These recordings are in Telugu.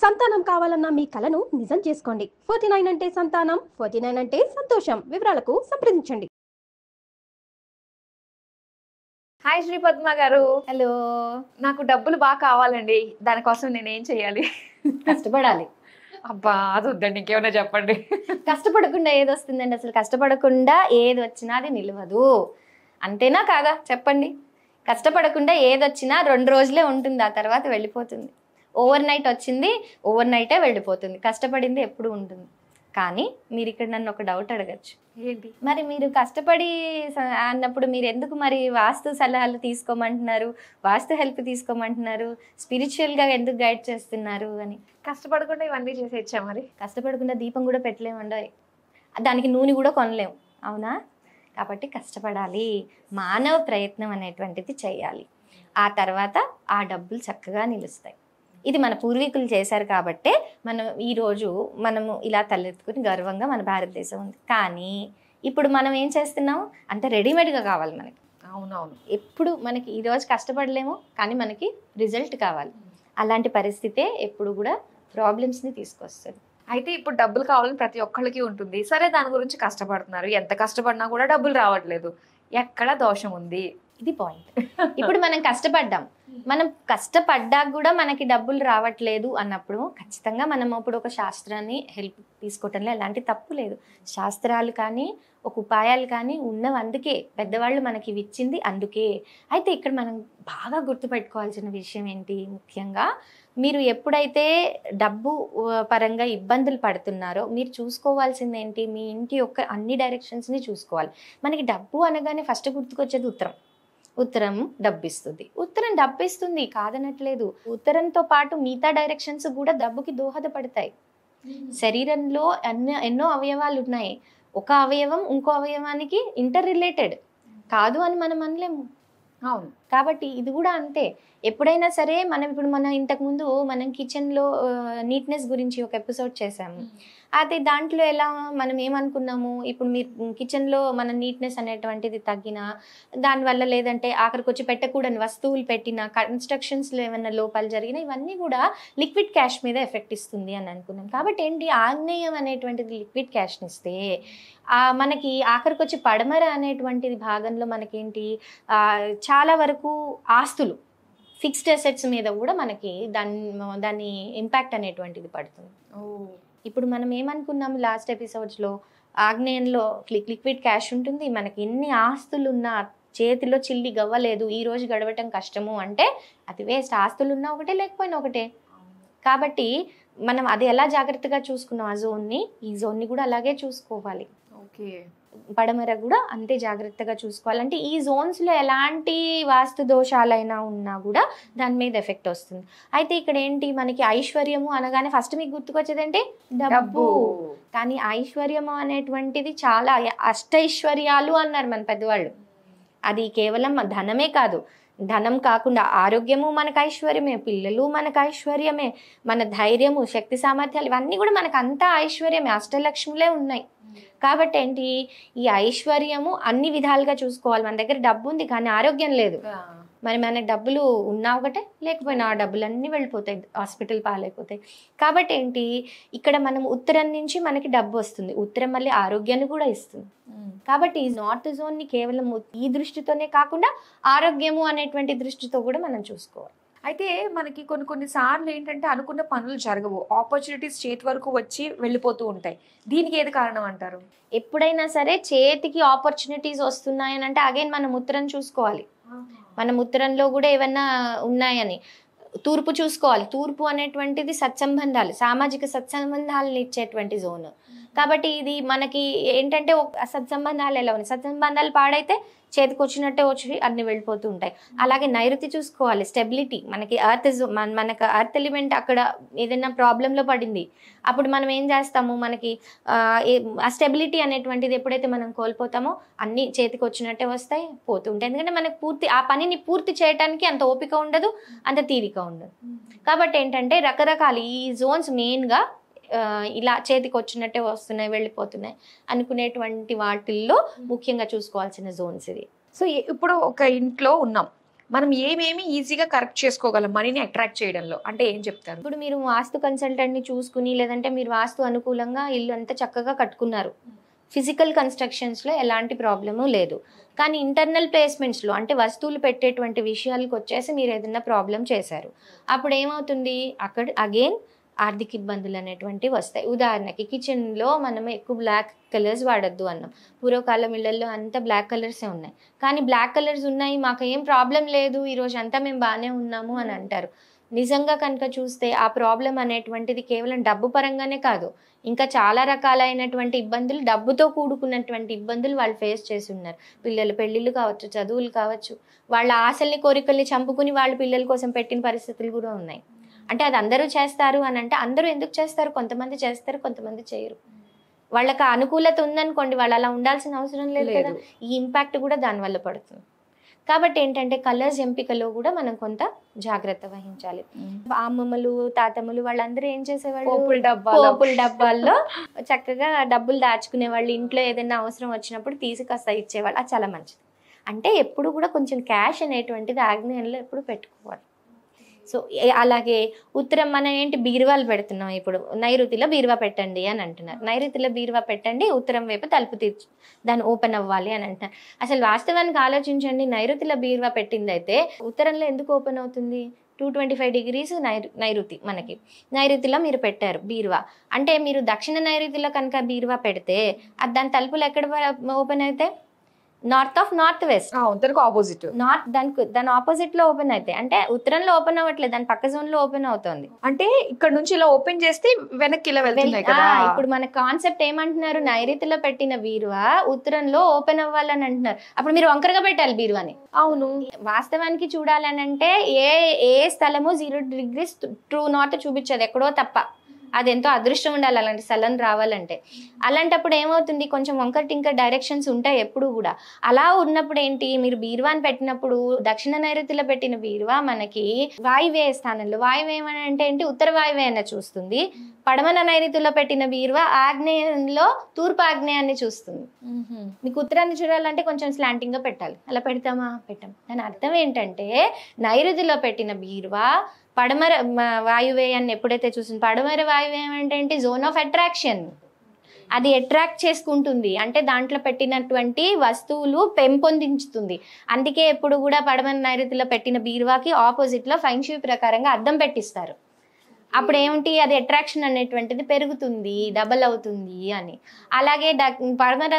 సంతానం కావాలన్న మీ కలను నిజం చేసుకోండి. 49 అంటే సంతానం, 49 అంటే సంతోషం. వివరాలకు సంప్రదించండి. హాయ్ శ్రీ పద్మ గారు. హలో. నాకు డబ్బులు బాగా కావాలండి. దానికోసం నేనేం చేయాలి? కష్టపడాలి. అబ్బా అది వద్దండి, ఇంకేమైనా చెప్పండి. కష్టపడకుండా ఏది వస్తుందండి? అసలు కష్టపడకుండా ఏది వచ్చినా అది నిలవదు. అంతేనా కాదా చెప్పండి? కష్టపడకుండా ఏది వచ్చినా 2 రోజులే ఉంటుంది, ఆ తర్వాత వెళ్ళిపోతుంది. ఓవర్ నైట్ వచ్చింది, ఓవర్ నైటే వెళ్ళిపోతుంది. కష్టపడింది ఎప్పుడు ఉంటుంది. కానీ మీరు ఇక్కడ నన్ను ఒక డౌట్ అడగచ్చు. ఏంటి? మరి మీరు కష్టపడి అన్నప్పుడు మీరు ఎందుకు మరి వాస్తు సలహాలు తీసుకోమంటున్నారు, వాస్తు హెల్ప్ తీసుకోమంటున్నారు, స్పిరిచువల్గా ఎందుకు గైడ్ చేస్తున్నారు అని? కష్టపడకుండా ఇవన్నీ చేసేచ్చా మరి? కష్టపడకుండా దీపం కూడా పెట్టలేమండి, దానికి నూనె కూడా కొనలేము, అవునా? కాబట్టి కష్టపడాలి, మానవ ప్రయత్నం అనేటువంటిది చేయాలి. ఆ తర్వాత ఆ డబ్బులు చక్కగా నిలుస్తాయి. ఇది మన పూర్వీకులు చేశారు కాబట్టే ఈరోజు మనము ఇలా తలెత్తుకుని గర్వంగా మన భారతదేశం ఉంది. కానీ ఇప్పుడు మనం ఏం చేస్తున్నాం అంటే రెడీమేడ్గా కావాలి మనకి. అవునవును. ఎప్పుడు మనకి ఈరోజు కష్టపడలేము, కానీ మనకి రిజల్ట్ కావాలి. అలాంటి పరిస్థితే ఎప్పుడు కూడా ప్రాబ్లమ్స్ని తీసుకొస్తుంది. అయితే ఇప్పుడు డబ్బులు కావాలని ప్రతి ఒక్కళ్ళకి ఉంటుంది. సరే, దాని గురించి కష్టపడుతున్నారు. ఎంత కష్టపడినా కూడా డబ్బులు రావట్లేదు. ఎక్కడ దోషం ఉంది? ఇది పాయింట్. ఇప్పుడు మనం కష్టపడ్డాం, మనం కష్టపడ్డాక కూడా మనకి డబ్బులు రావట్లేదు అన్నప్పుడు ఖచ్చితంగా మనం ఇప్పుడు ఒక శాస్త్రాన్ని హెల్ప్ తీసుకోవటంలో ఎలాంటి తప్పు లేదు. శాస్త్రాలు కానీ ఒక ఉపాయాలు కానీ ఉన్నవి అందుకే, పెద్దవాళ్ళు మనకి ఇవి ఇచ్చింది అందుకే. అయితే ఇక్కడ మనం బాగా గుర్తుపెట్టుకోవాల్సిన విషయం ఏంటి, ముఖ్యంగా మీరు ఎప్పుడైతే డబ్బు పరంగా ఇబ్బందులు పడుతున్నారో మీరు చూసుకోవాల్సింది ఏంటి, మీ ఇంటి యొక్క అన్ని డైరెక్షన్స్ని చూసుకోవాలి. మనకి డబ్బు అనగానే ఫస్ట్ గుర్తుకొచ్చేది ఉత్తరం. ఉత్తరం డబ్బిస్తుంది, ఉత్తరం డబ్బిస్తుంది కాదనట్లేదు. ఉత్తరంతో పాటు మిగతా డైరెక్షన్స్ కూడా డబ్బుకి దోహదపడతాయి. శరీరంలో ఎన్నో అవయవాలు ఉన్నాయి. ఒక అవయవం ఇంకో అవయవానికి ఇంటర్ రిలేటెడ్ కాదు అని మనం అనలేము. అవును. కాబట్టి ఇది కూడా అంతే. ఎప్పుడైనా సరే ఇప్పుడు మనం ఇంతకుముందు మనం కిచెన్లో నీట్నెస్ గురించి ఒక ఎపిసోడ్ చేసాము. అయితే దాంట్లో ఎలా మనం ఏమనుకున్నాము, ఇప్పుడు మీరు కిచెన్లో మన నీట్నెస్ అనేటువంటిది తగ్గినా, దానివల్ల లేదంటే ఆఖరికి వచ్చి పెట్టకూడని వస్తువులు పెట్టినా, కన్స్ట్రక్షన్స్లో ఏమైనా లోపాలు జరిగినా ఇవన్నీ కూడా లిక్విడ్ క్యాష్ మీద ఎఫెక్ట్ ఇస్తుంది అని అనుకున్నాం. కాబట్టి ఏంటి, ఆగ్నేయం అనేటువంటిది లిక్విడ్ క్యాష్ని ఇస్తే మనకి ఆఖరికి వచ్చి పడమర అనేటువంటిది భాగంలో మనకేంటి చాలా వరకు ఆస్తులు, ఫిక్స్డ్ అసెట్స్ మీద కూడా మనకి దాని ఇంపాక్ట్ అనేటువంటిది పడుతుంది. ఇప్పుడు మనం ఏమనుకున్నాము లాస్ట్ ఎపిసోడ్స్లో, ఆగ్నేయంలో లిక్విడ్ క్యాష్ ఉంటుంది, మనకి ఎన్ని ఆస్తులు ఉన్నా చేతిలో చిల్లి గవ్వలేదు, ఈ రోజు గడవటం కష్టము అంటే అది వేస్ట్. ఆస్తులు ఉన్నా ఒకటే, లేకపోయినా ఒకటే. కాబట్టి మనం అది ఎలా జాగ్రత్తగా చూసుకున్నాం ఆ జోన్ని, ఈ జోన్ని కూడా అలాగే చూసుకోవాలి. ఓకే. పడమర కూడా అంతే జాగ్రత్తగా చూసుకోవాలంటే ఈ జోన్స్లో ఎలాంటి వాస్తు దోషాలైనా ఉన్నా కూడా దాని మీద ఎఫెక్ట్ వస్తుంది. అయితే ఇక్కడ ఏంటి, మనకి ఐశ్వర్యము అనగానే ఫస్ట్ మీకు గుర్తుకొచ్చేది ఏంటి, డబ్బు. కానీ ఐశ్వర్యము అనేటువంటిది చాలా అష్టైశ్వర్యాలు అన్నారు మన పెద్దవాళ్ళు. అది కేవలం ధనమే కాదు, ధనం కాకుండా ఆరోగ్యము మనకు ఐశ్వర్యమే, పిల్లలు మనకు ఐశ్వర్యమే, మన ధైర్యము, శక్తి సామర్థ్యాలు ఇవన్నీ కూడా మనకు అంతా ఐశ్వర్యమే, అష్టలక్ష్ములే ఉన్నాయి. కాబట్టి ఏంటి, ఈ ఐశ్వర్యము అన్ని విధాలుగా చూసుకోవాలి. మన దగ్గర డబ్బు ఉంది కానీ ఆరోగ్యం లేదు, మరి మనకి డబ్బులు ఉన్నా ఒకటే, లేకపోయినా ఆ డబ్బులన్నీ వెళ్ళిపోతాయి, హాస్పిటల్ పాలైపోతాయి. కాబట్టి ఏంటి, ఇక్కడ మనం ఉత్తరం నుంచి మనకి డబ్బు వస్తుంది, ఉత్తరం మళ్ళీ ఆరోగ్యాన్ని కూడా ఇస్తుంది. కాబట్టి ఈ నార్త్ జోన్ని కేవలం ఈ దృష్టితోనే కాకుండా ఆరోగ్యము అనేటువంటి దృష్టితో కూడా మనం చూసుకోవాలి. అయితే మనకి కొన్ని సార్లు ఏంటంటే అనుకున్న పనులు జరగవు, ఆపర్చునిటీస్ చేతి వరకు వచ్చి వెళ్ళిపోతూ ఉంటాయి. దీనికి ఏది కారణం అంటారు? ఎప్పుడైనా సరే చేతికి ఆపర్చునిటీస్ వస్తున్నాయని అంటే అగైన్ మనం ఉత్తరం చూసుకోవాలి. మనం ఉత్తరంలో కూడా ఏమన్నా ఉన్నాయని తూర్పు చూసుకోవాలి. తూర్పు అనేటువంటిది సత్సంబంధాలు, సామాజిక సత్సంబంధాలను ఇచ్చేటువంటి జోన్. కాబట్టి ఇది మనకి ఏంటంటే సత్సంబంధాలు ఎలా ఉన్నాయి, సత్సంబంధాలు పాడైతే చేతికి వచ్చినట్టే వచ్చి అన్ని వెళ్ళిపోతూ ఉంటాయి. అలాగే నైరుతి చూసుకోవాలి, స్టెబిలిటీ. మనకి మనకు అర్త్ ఎలిమెంట్ అక్కడ ఏదైనా ప్రాబ్లంలో పడింది, అప్పుడు మనం ఏం చేస్తాము, మనకి ఆ స్టెబిలిటీ అనేటువంటిది ఎప్పుడైతే మనం కోల్పోతామో అన్ని చేతికి వచ్చినట్టే వస్తాయి, పోతూ ఉంటాయి. ఎందుకంటే మనకు ఆ పనిని పూర్తి చేయడానికి అంత ఓపిక ఉండదు, అంత తీరిక ఉండదు. కాబట్టి ఏంటంటే రకరకాల ఈ జోన్స్ మెయిన్గా ఇలా చేతికి వచ్చినట్టే వస్తున్నాయి, వెళ్ళిపోతున్నాయి అనుకునేటువంటి వాటిల్లో ముఖ్యంగా చూసుకోవాల్సిన జోన్స్ ఇది. సో ఇప్పుడు ఒక ఇంట్లో ఉన్నాం, మనం ఏమేమి ఈజీగా కరెక్ట్ చేసుకోగలం మనీని అట్రాక్ట్ చేయడంలో అంటే ఏం చెప్తారు? ఇప్పుడు మీరు వాస్తు కన్సల్టెంట్ని చూసుకుని లేదంటే మీరు వాస్తు అనుకూలంగా ఇల్లు అంతా చక్కగా కట్టుకున్నారు, ఫిజికల్ కన్స్ట్రక్షన్స్లో ఎలాంటి ప్రాబ్లము లేదు. కానీ ఇంటర్నల్ ప్లేస్మెంట్స్లో అంటే వస్తువులు పెట్టేటువంటి విషయాలకు వచ్చేసి మీరు ఏదైనా ప్రాబ్లం చేశారు, అప్పుడు ఏమవుతుంది, అక్కడ అగైన్ ఆర్థిక ఇబ్బందులు అనేటువంటివి వస్తాయి. ఉదాహరణకి కిచెన్లో మనం ఎక్కువ బ్లాక్ కలర్స్ వాడద్దు అన్నాం. పూర్వకాలం ఇళ్లలో అంతా బ్లాక్ కలర్సే ఉన్నాయి. కానీ బ్లాక్ కలర్స్ ఉన్నాయి, మాకు ఏం ప్రాబ్లం లేదు, ఈరోజు అంతా మేము బాగానే ఉన్నాము అని అంటారు. నిజంగా కనుక చూస్తే ఆ ప్రాబ్లం అనేటువంటిది కేవలం డబ్బు పరంగానే కాదు, ఇంకా చాలా రకాలైనటువంటి ఇబ్బందులు, డబ్బుతో కూడుకున్నటువంటి ఇబ్బందులు వాళ్ళు ఫేస్ చేసి ఉన్నారు. పిల్లల పెళ్ళిళ్ళు కావచ్చు, చదువులు కావచ్చు, వాళ్ళ ఆశల్ని కోరికల్ని చంపుకుని వాళ్ళ పిల్లల కోసం పెట్టిన పరిస్థితులు కూడా ఉన్నాయి. అంటే అది అందరూ చేస్తారు అని అంటే అందరూ ఎందుకు చేస్తారు, కొంతమంది చేస్తారు, కొంతమంది చేయరు. వాళ్ళకి అనుకూలత ఉందనుకోండి, వాళ్ళు అలా ఉండాల్సిన అవసరం లేదు కదా. ఈ ఇంపాక్ట్ కూడా దానివల్ల పడుతుంది. కాబట్టి ఏంటంటే కలర్స్ ఎంపికలో కూడా మనం కొంత జాగ్రత్త వహించాలి. అమ్మమ్మలు తాతమ్మలు వాళ్ళందరూ ఏం చేసేవాళ్ళు, పోపుల డబ్బాల్లో చక్కగా డబ్బులు దాచుకునే వాళ్ళు. ఇంట్లో ఏదైనా అవసరం వచ్చినప్పుడు తీసి కాస్త ఇచ్చేవాళ్ళు. అది చాలా మంచిది. అంటే ఎప్పుడు కూడా కొంచెం క్యాష్ అనేటువంటిది ఆగ్నేయంలో ఎప్పుడు పెట్టుకోవాలి. సో అలాగే ఉత్తరం మనం ఏంటి బీరువాలు పెడుతున్నాం, ఇప్పుడు నైరుతిలో బీరువా పెట్టండి అని అంటున్నారు. నైరుతిలో బీరువా పెట్టండి, ఉత్తరం వైపు తలుపు తీర్చు, దాన్ని ఓపెన్ అవ్వాలి అని అంటున్నారు. అసలు వాస్తవానికి ఆలోచించండి, నైరుతిలో బీరువా పెట్టింది అయితే ఉత్తరంలో ఎందుకు ఓపెన్ అవుతుంది? 225 degrees నైరుతి, మనకి నైరుతిలో మీరు పెట్టారు బీరువా అంటే, మీరు దక్షిణ నైరుతిలో కనుక బీరువా పెడితే అది దాని తలుపులు ఎక్కడ ఓపెన్ అయితే నార్త్ ఆఫ్ నార్త్ వెస్ట్, దానికి ఆపోజిట్, దాని ఆపోజిట్ లో ఓపెన్ అయితే, అంటే ఉత్తరంలో ఓపెన్ అవ్వట్లేదు, దాని పక్క జోన్ లో ఓపెన్ అవుతుంది. అంటే ఇక్కడ నుంచి ఇలా ఓపెన్ చేస్తే వెనక్కి ఇలా వెళ్తున్నాయి కదా. ఇప్పుడు మన కాన్సెప్ట్ ఏమంటున్నారు, నైరుతిలో పెట్టిన బీరువా ఉత్తరంలో ఓపెన్ అవ్వాలని అంటున్నారు. అప్పుడు మీరు వంకరగా పెట్టాలి బీరువాని. అవును, వాస్తవానికి చూడాలని అంటే ఏ స్థలము 0 degrees ట్రూ నార్త్ చూపించదు, ఎక్కడో తప్ప. అది ఎంతో అదృష్టం ఉండాలి అలాంటి స్థలం రావాలంటే. అలాంటప్పుడు ఏమవుతుంది, కొంచెం వంకర టింకర్ డైరెక్షన్స్ ఉంటాయి ఎప్పుడు కూడా. అలా ఉన్నప్పుడు ఏంటి, మీరు బీరువాని పెట్టినప్పుడు దక్షిణ నైరుతిలో పెట్టిన బీరువా మనకి వాయువ్య స్థానంలో, వాయువ్యం అంటే ఏంటి, ఉత్తర వాయువ్యాన్ని చూస్తుంది. పడమర నైరుతిలో పెట్టిన బీరువా ఆగ్నేయంలో తూర్పు ఆగ్నేయాన్ని చూస్తుంది. మీకు ఉత్తరాన్ని చూడాలంటే కొంచెం స్లాంటింగ్ గా పెట్టాలి. అలా పెడతామా? పెట్టాం. దాని అర్థం ఏంటంటే నైరుతిలో పెట్టిన బీరువా పడమర వాయువ్యాన్ని ఎప్పుడైతే చూస్తుంది, పడమర వాయువ్యం ఏంటంటే జోన్ ఆఫ్ అట్రాక్షన్, అది అట్రాక్ట్ చేసుకుంటుంది, అంటే దాంట్లో పెట్టినటువంటి వస్తువులు పెంపొందించుతుంది. అందుకే ఎప్పుడు కూడా పడమర నైరుతిలో పెట్టిన బీరువాకి ఆపోజిట్ లో ఫెంగ్ షుయ్ ప్రకారంగా అద్దం పెట్టిస్తారు. అప్పుడు ఏమిటి, అది అట్రాక్షన్ అనేటువంటిది పెరుగుతుంది, డబల్ అవుతుంది అని. అలాగే పడమర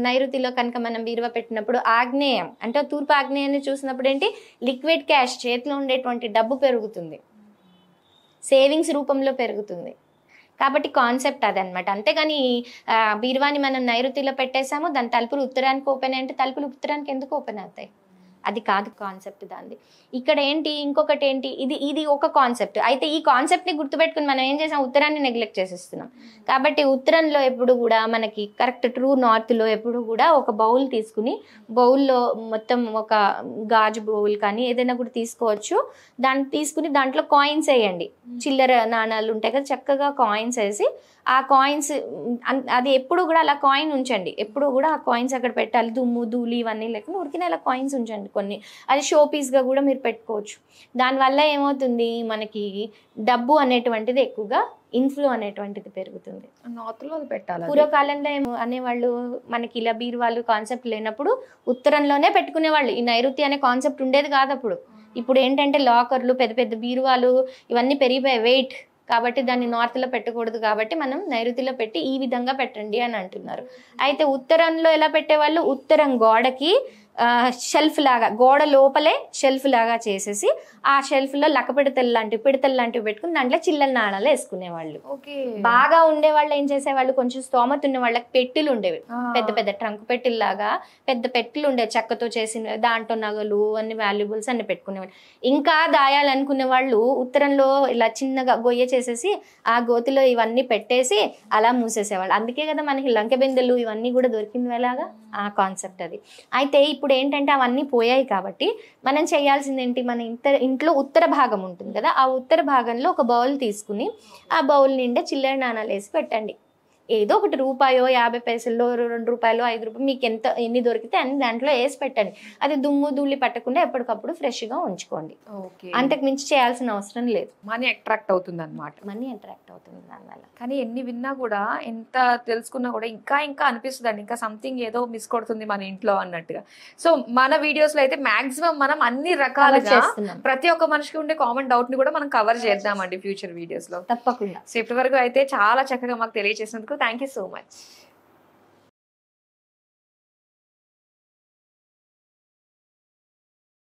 నైరుతిలో కనుక మనం బీరువా పెట్టినప్పుడు ఆగ్నేయం అంటే తూర్పు ఆగ్నేయాన్ని చూసినప్పుడు ఏంటి, లిక్విడ్ క్యాష్, చేతిలో ఉండేటువంటి డబ్బు పెరుగుతుంది, సేవింగ్స్ రూపంలో పెరుగుతుంది. కాబట్టి కాన్సెప్ట్ అదనమాట. అంతేగాని బీరువాని మనం నైరుతిలో పెట్టేసాము, దాని తలుపులు ఉత్తరానికి ఓపెన్ అంటే తలుపులు ఉత్తరానికి ఎందుకు ఓపెన్ అవుతాయి? అది కాదు కాన్సెప్ట్ దాన్ని. ఇక్కడ ఏంటి, ఇంకొకటి ఏంటి, ఇది ఒక కాన్సెప్ట్. అయితే ఈ కాన్సెప్ట్ని గుర్తుపెట్టుకుని మనం ఏం చేసాం, ఉత్తరాన్ని నెగ్లెక్ట్ చేసేస్తున్నాం. కాబట్టి ఉత్తరంలో ఎప్పుడు కూడా మనకి కరెక్ట్ ట్రూ నార్త్లో ఎప్పుడు కూడా ఒక బౌల్ తీసుకుని, బౌల్లో మొత్తం ఒక గాజు బౌల్ కానీ ఏదైనా కూడా తీసుకోవచ్చు. దాన్ని తీసుకుని దాంట్లో కాయిన్స్ వేయండి, చిల్లర నాణాలు ఉంటాయి కదా, చక్కగా కాయిన్స్ వేసి ఆ కాయిన్స్ అది ఎప్పుడు కూడా అలా కాయిన్ ఉంచండి. ఎప్పుడు కూడా ఆ కాయిన్స్ అక్కడ పెట్టాలి, దుమ్ము ధూళి ఇవన్నీ లేకుండా ఉరికిన అలా కాయిన్స్ ఉంచండి కొన్ని. అది షో పీస్గా కూడా మీరు పెట్టుకోవచ్చు. దానివల్ల ఏమవుతుంది, మనకి డబ్బు అనేటువంటిది ఎక్కువగా ఇన్ఫ్లో అనేటువంటిది పెరుగుతుంది. నార్త్లో అది పెట్టాలి. పూర్వకాలంలో అనేవాళ్ళు మనకి ఇలా బీరువాళ్ళు కాన్సెప్ట్ లేనప్పుడు ఉత్తరంలోనే పెట్టుకునేవాళ్ళు. ఈ నైరుతి అనే కాన్సెప్ట్ ఉండేది కాదు అప్పుడు. ఇప్పుడు ఏంటంటే లాకర్లు, పెద్ద పెద్ద బీరువాలు ఇవన్నీ పెరిగిపోయాయి వెయిట్, కాబట్టి దాన్ని నార్త్లో పెట్టకూడదు, కాబట్టి మనం నైరుతిలో పెట్టి ఈ విధంగా పెట్టండి అని అంటున్నారు. అయితే ఉత్తరంలో ఎలా పెట్టేవాళ్ళు, ఉత్తరం గోడకి షెల్ఫ్ లాగా, గోడ లోపలే షెల్ఫ్ లాగా చేసేసి ఆ షెల్ఫ్ లో పిడతలు లాంటివి పెట్టుకుని దాంట్లో చిల్లర నాణాలు వేసుకునేవాళ్ళు. బాగా ఉండేవాళ్ళు ఏం చేసేవాళ్ళు, కొంచెం స్తోమత ఉన్న వాళ్ళకి పెట్టెలు ఉండేవి, పెద్ద పెద్ద ట్రంక్ పెట్టెల్లాగా పెద్ద పెట్టెలు ఉండేవి, చెక్కతో చేసిన, దాంట్లో నగలు అన్ని వాల్యుబుల్స్ అన్ని పెట్టుకునేవాళ్ళు. ఇంకా దాయాలనుకునే వాళ్ళు ఉత్తరంలో ఇలా చిన్నగా గొయ్య చేసేసి ఆ గోతిలో ఇవన్నీ పెట్టేసి అలా మూసేసేవాళ్ళు. అందుకే కదా మనకి లంకె బిందెలు ఇవన్నీ కూడా దొరికింది ఎలాగా, ఆ కాన్సెప్ట్ అది. అయితే ఇప్పుడు ఏంటంటే అవన్నీ పోయాయి కాబట్టి మనం చేయాల్సింది ఏంటి, మన ఇంట్లో ఉత్తర భాగం ఉంటుంది కదా, ఆ ఉత్తర భాగంలో ఒక బౌల్ తీసుకుని ఆ బౌల్ నిండా చిల్లర నాణాలు వేసి పెట్టండి. ఏదో ఒకటి రూపాయో 50 పైసల్లో 2 రూపాయలు 5 రూపాయలు మీకు ఎన్ని దొరికితే అన్ని దాంట్లో వేసి పెట్టండి. అది దుమ్ము ధూళి పట్టకుండా ఎప్పటికప్పుడు ఫ్రెష్గా ఉంచుకోండి. అంతకు మించి చేయాల్సిన అవసరం లేదు. మనీ అట్రాక్ట్ అవుతుంది అనమాట. మనీ అట్రాక్ట్ అవుతుంది దానివల్ల. కానీ ఎన్ని విన్నా కూడా, ఎంత తెలుసుకున్నా కూడా ఇంకా ఇంకా అనిపిస్తుంది అండి, ఇంకా సంథింగ్ ఏదో మిస్ కొడుతుంది మన ఇంట్లో అన్నట్టుగా. సో మన వీడియోస్ లో అయితే మాక్సిమం మనం అన్ని రకాలుగా ప్రతి ఒక్క మనిషికి ఉండే కామన్ డౌట్ ని కూడా మనం కవర్ చేద్దామండి ఫ్యూచర్ వీడియోస్ లో తప్పకుండా. సో ఇప్పటి వరకు అయితే చాలా చక్కగా మాకు తెలియజేసినందుకు థ్యాంక్ యూ సో మచ్.